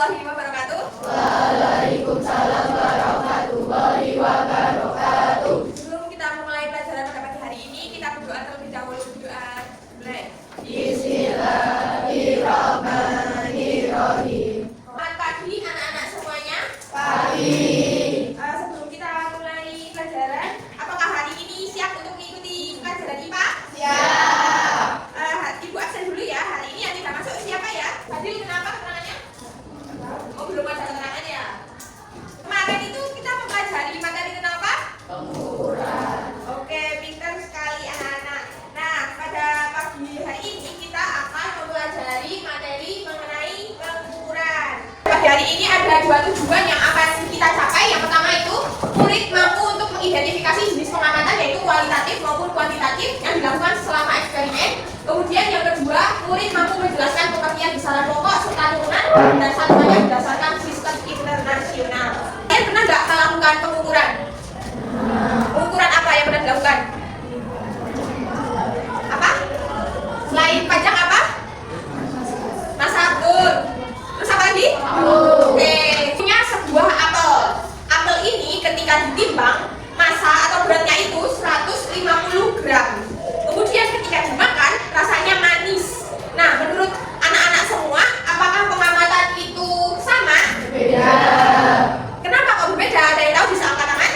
warahmatullahi wabarakatuh. Waalaikumsalam warahmatullahi wabarakatuh. Sebelum kita memulai pelajaran pada pagi hari ini, kita berdoa terlebih dahulu. Berdoa. Mulai. Bismillahirrahmanirrahim. Selamat pagi anak-anak semuanya. Pagi. Sebelum kita mulai pelajaran, apakah hari ini siap untuk mengikuti pelajaran IPA? Siap. Ibu absen dulu ya. Hari ini yang tidak masuk siapa ya? Fadil, kenapa keterangannya? Oh, belum ada keterangannya. Kemarin itu kita mempelajari materi tentang apa? Pengukuran. Oke, pintar sekali anak-anak. Nah, pada pagi hari ini kita akan mempelajari materi mengenai pengukuran. Pagi hari ini ada dua tujuan yang akan kita capai. Yang pertama itu, murid mampu untuk mengidentifikasi jenis pengamatan yaitu kualitatif maupun kuantitatif yang dilakukan selama eksperimen. Kemudian yang kedua, murid mampu menjelaskan pengertian besaran pokok serta turunan dan satuannya berdasarkan sistem internasional. Kalian pernah nggak melakukan pengukuran? Pengukuran apa yang pernah dilakukan? Apa? Selain pajak apa? Masa betul. Terus apa lagi? Oke. Punya sebuah apel. Apel ini ketika ditimbang, massa atau beratnya itu 150 gram. Kemudian ketika dimakan, rasanya manis. Nah, menurut anak-anak semua, apakah pengamatan itu sama? Beda. Kenapa kok berbeda? Ada yang tahu, bisa angkat tangan?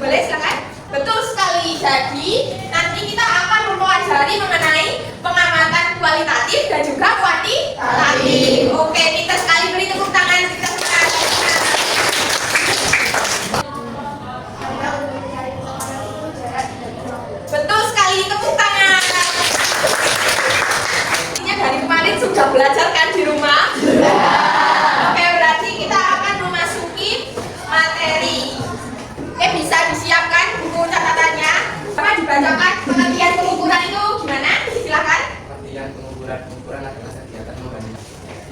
Boleh, silakan. Betul sekali. Jadi, nanti kita akan mempelajari mengenai pengamatan kualitatif dan juga kuantitatif. Oke, pintar sekali. Beri tepuk tangan. Kita betul sekali, tepuk tangan. Ini dari kemarin sudah belajar kan di rumah? Oke, berarti kita akan memasuki materi. Bisa disiapkan buku catatannya. Apa dibacakan pengertian pengukuran itu gimana? Silakan. Pengertian pengukuran adalah kegiatan membandingkan.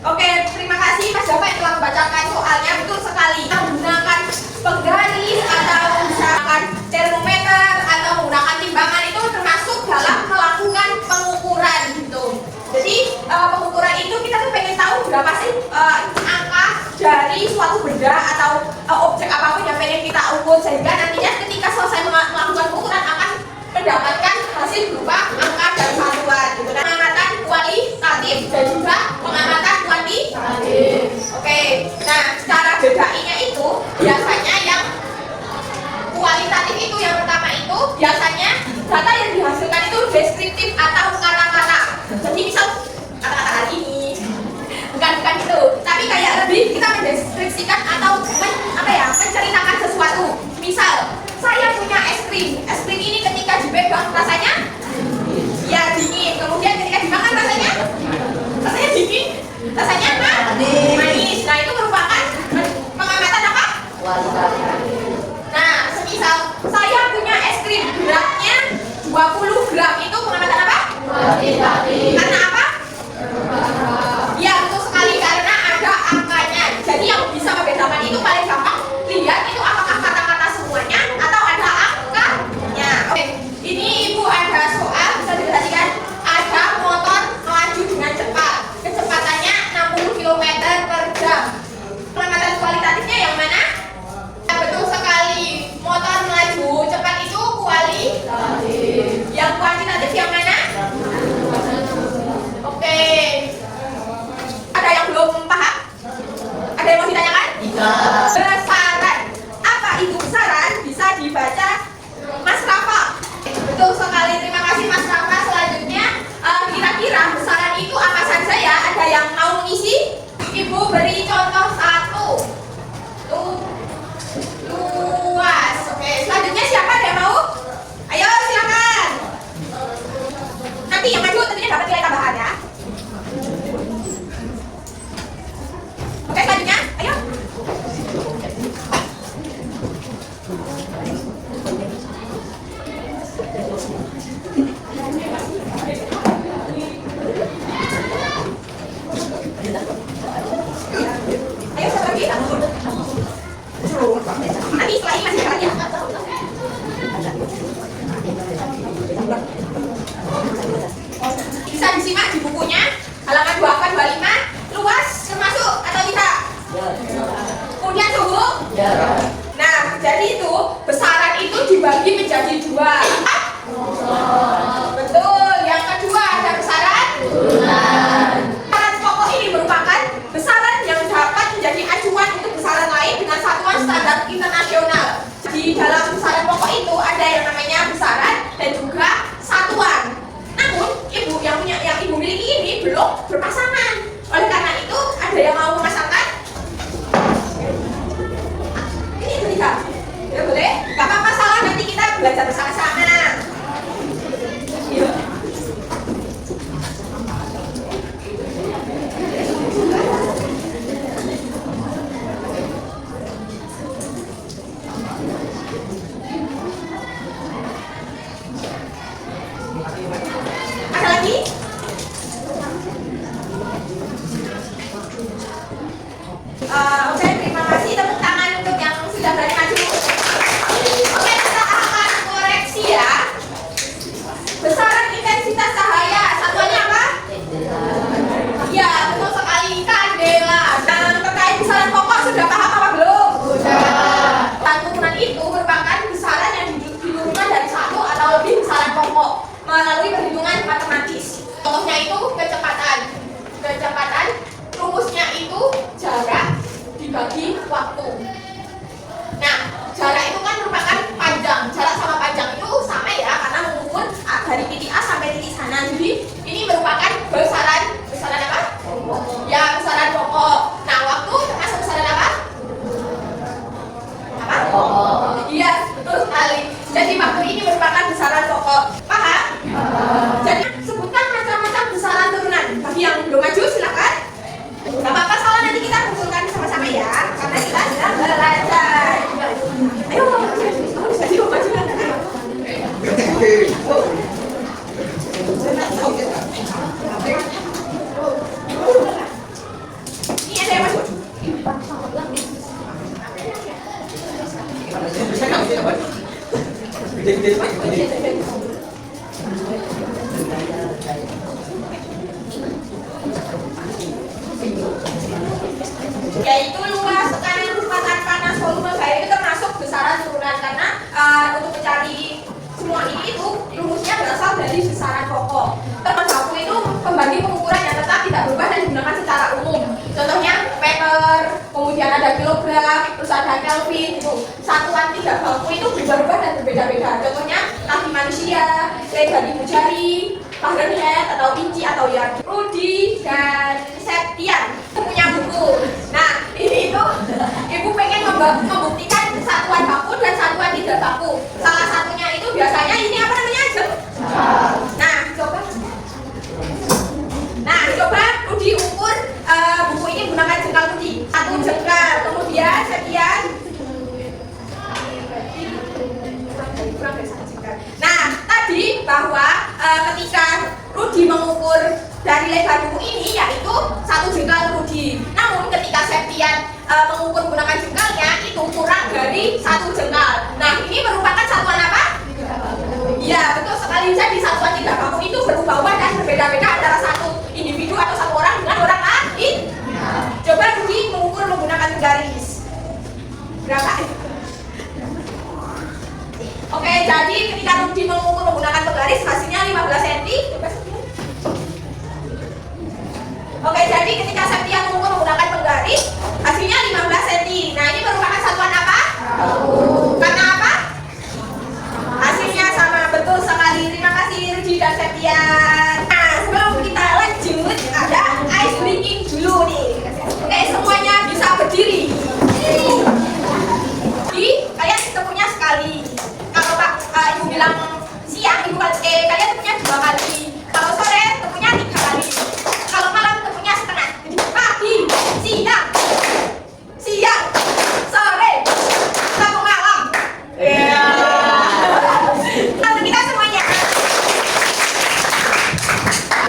Oke, terima kasih Mas Java yang telah membacakan soalnya. Betul sekali. Kita menggunakan penggaris atau misalkan termometer atau menggunakan timbangan itu termasuk dalam melakukan pengukuran gitu. Jadi pengukuran itu kita tuh pengen tahu berapa sih angka dari suatu benda atau objek apapun yang pengen kita ukur, sehingga nantinya ketika selesai melakukan pengukuran akan mendapatkan hasil berupa angka dan satuan gitu. Pengamatan kualitatif dan juga pengamatan kuantitatif. Oke, nah cara bedainya itu biasanya yang kualitatif itu yang pertama itu biasanya data yang dihasilkan itu deskriptif atau kata-kata. Jadi misal kata-kata hari ini bukan gitu, tapi kayak lebih kita mendeskripsikan atau menceritakan sesuatu. Misal saya punya es krim ini ketika dipegang rasanya ya dingin, kemudian ketika dimakan rasanya dingin rumusnya itu kecepatan. Kecepatan rumusnya itu jarak dibagi waktu. Nah, jarak itu kan merupakan panjang. Jarak sama panjang itu sama ya, karena mengukur dari titik A sampai titik sana. Jadi ini merupakan besaran apa? Ya, besaran pokok. Nah, waktu termasuk besaran apa? Apa? Iya, betul sekali. Jadi waktu ini merupakan besaran pokok. Paham? Jadi sebutkan macam-macam besaran turunan. Bagi yang belum maju silakan. Gak apa-apa soalnya nanti kita kumpulkan sama-sama ya, karena kita sedang belajar. Ayo, bisa maju. Ini ada yang maju. Yaitu luas, tekanan, kecepatan panas, volume air itu termasuk besaran turunan, karena untuk mencari semua ini itu rumusnya berasal dari besaran pokok. Termasuk baku itu pembagi pengukuran yang tetap tidak berubah dan digunakan secara umum. Contohnya meter, kemudian ada kilogram, terus ada kelvin. Itu satuan tiga baku itu berubah-ubah dan berbeda-beda. Contohnya kaki manusia, lebar ibu jari, Fahrenheit atau inci atau yard. Rudi dan Septian punya buku. Nah, ini itu ibu pengen membuktikan satuan baku dan satuan tidak baku. Salah satunya itu biasanya ini apa namanya? Nah, coba Rudi ukur buku ini gunakan jengkal Rudi. 1 jengkal. Kemudian Septian. Nah, tadi bahwa ketika Rudi mengukur dari lebar buku ini yaitu 1 jengkal Rudi. Namun ketika Septian mengukur menggunakan jengkalnya itu kurang dari 1 jengkal. Nah, ini merupakan satuan apa? Ya, betul sekali. Jadi satuan tiga baku itu berubah-ubah dan berbeda-beda antara satu individu atau satu orang dengan orang lain. Coba Rudi mengukur menggunakan garis. Berapa? Oke, jadi ketika Rudi mengukur menggunakan penggaris hasilnya 15 cm. Oke, jadi ketika Septian mengukur menggunakan penggaris hasilnya 15 cm. Nah, ini merupakan satuan apa? Karena apa? Hasilnya sama, betul sekali. Terima kasih Rudi dan Septian. Nah, sebelum kita lanjut ada ice breaking dulu nih. Oke, semuanya bisa berdiri. Jadi kalian ketemunya sekali. Kalau ibu bilang siang, ibu kalian ketemunya 2 kali. Kalau sore ketemunya 3 kali. Kalau malam ketemunya setengah. Jadi pagi, siang, sore, ketemu malam. Lalu kita semuanya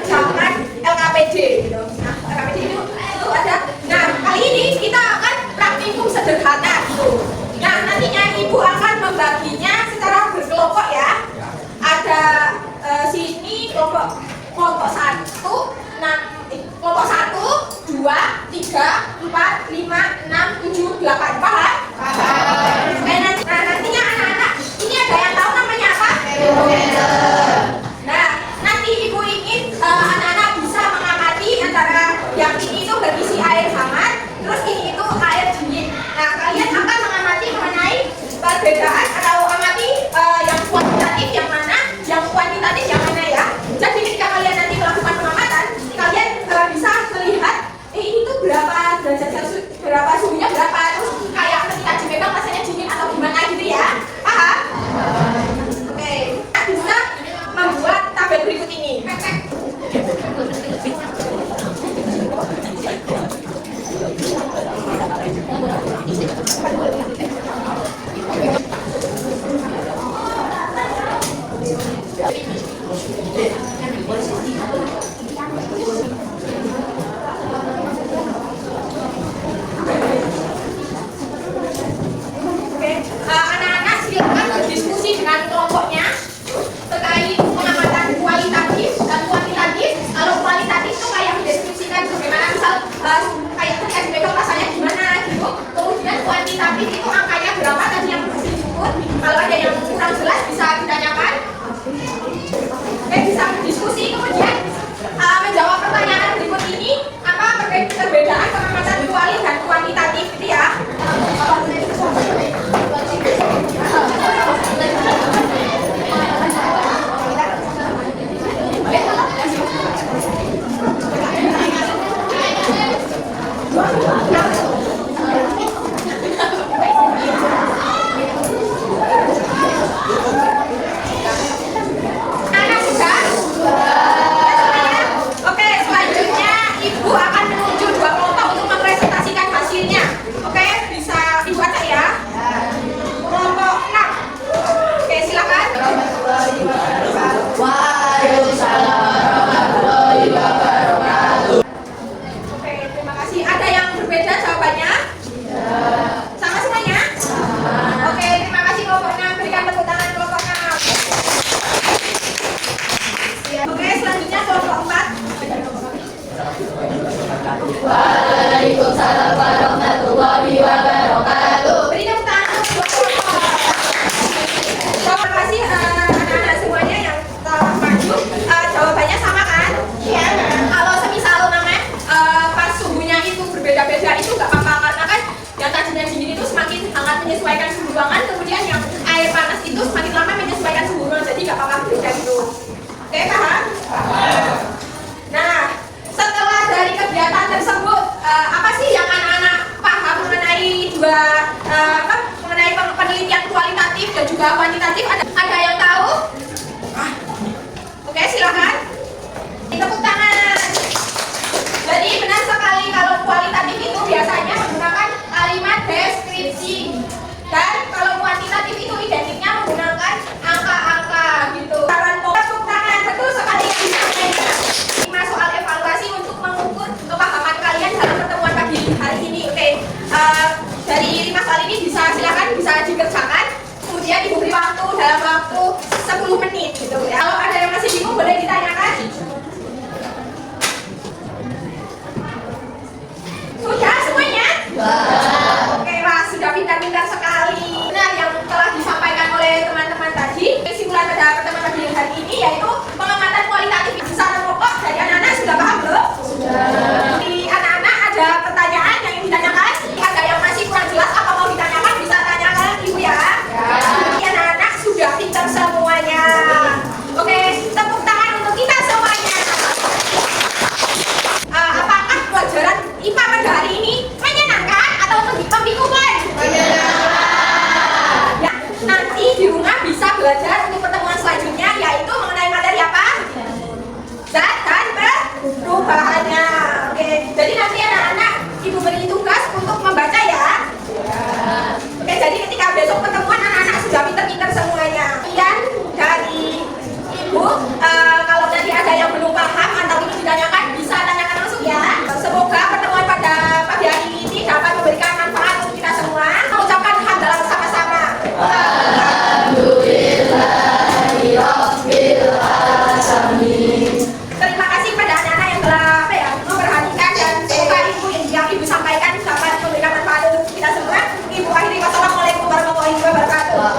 jangan LKPD gitu. Nah, LKPD itu ada. Nah, kali ini kita akan praktikum sederhana gitu. Nah, nantinya ibu akan membaginya secara berkelompok ya. Ada sini kelompok 1, kelompok 1, 2, 3, 4, 5, 6, 7, 8. Paham? Nah, nantinya anak-anak ini ada yang tahu namanya apa? Nah, nanti ibu ingin anak-anak bisa mengamati antara yang ini itu berisi air hangat, terus ini itu air dingin. Nah, kalian akan mengamati mengenai perbedaan atau amati yang kuantitatif yang mana, yang kuantitatif yang mana ya. Jadi ketika kalian nanti melakukan pengamatan, kalian bisa melihat ini tuh berapa derajat Celcius, berapa suhunya berapa, terus kayak ketika dipegang rasanya dingin atau gimana gitu ya. Paham? Oke, bisa membuat tabel berikut ini. Anak sudah? Semuanya? Oke, selanjutnya Ibu akan menuju dua kelompok untuk mempresentasikan hasilnya. Oke, bisa Ibu acak ya? Kelompok 6. Oke, silakan. Waalaikumsalam warahmatullahi wabarakatuh. Oke, terima kasih. Ada yang berbeda jawabannya? Sama semuanya? Oke, terima kasih kelompok 6. Berikan tepuk tangan kelompok 6. Oke, selanjutnya kelompok 4. Waalaikumsalam warahmatullahi wabarakatuh. Beri tepuk tangan untuk kelompok. Terima kasih anak-anak semuanya yang telah maju. Jawabannya sama kan? Iya. Kalau semisal namanya pas suhunya itu berbeda-beda itu nggak apa-apa karena kan yang tadinya dingin itu semakin hangat menyesuaikan suhu ruangan, kemudian yang air panas itu semakin lama menyesuaikan suhu ruangan, jadi nggak apa-apa beda itu. Oke, paham? Nah, setelah dari kegiatan tersebut, apa sih yang anak-anak paham mengenai mengenai penelitian kualitatif dan juga kuantitatif? Ada yang tahu? Oke, silakan. Tepuk tangan. Jadi benar sekali kalau kualitatif itu biasanya menggunakan kalimat deskripsi, dan kalau kuantitatif itu identiknya menggunakan angka-angka gitu. Tepuk tangan, betul sekali yang disampaikan. 5 soal evaluasi untuk mengukur kepahaman kalian dalam pertemuan pagi hari ini. Oke, dari 5 soal ini silakan bisa dikerjakan. Kemudian Ibu beri waktu dalam waktu 10 menit gitu ya. Kalau ada yang masih bingung boleh ditanyakan. Sudah semuanya? Oke, wah sudah pintar-pintar sekali. Benar yang telah disampaikan oleh teman-teman tadi. Kesimpulan pada pertemuan pagi hari ini yaitu pengamatan kualitatif secara pokok dari anak-anak sudah paham belum? Sudah. Di anak-anak ada pertanyaan yang ingin ditanyakan? Ada yang masih kurang jelas apa mau ditanyakan bisa tanyakan Ibu ya? Ya. Anak-anak sudah pintar semuanya. Oke, tepuk tangan untuk kita semuanya. Apakah pelajaran IPA pada hari ini menyenangkan atau membingungkan? Menyenangkan. Ya, nanti di rumah bisa belajar untuk pertemuan selanjutnya yaitu mengenai materi apa? Zat dan perubahannya. Oke, jadi nanti anak-anak Ibu beri tugas untuk membaca ya. Oke, jadi ketika besok pertemuan anak-anak sudah pintar-pintar semuanya. Kemudian dari Ibu, kalau nanti ada yang belum paham atau ingin ditanyakan bisa tanyakan langsung ya. Semoga pertemuan pada pagi hari ini dapat memberikan manfaat untuk kita semua. Mengucapkan hamdalah bersama-sama. Alhamdulillahi rabbil alamin. Terima kasih pada anak-anak yang telah memperhatikan dan semoga yang Ibu sampaikan dapat memberikan manfaat untuk kita semua. Ibu akhiri wassalamualaikum warahmatullahi wabarakatuh.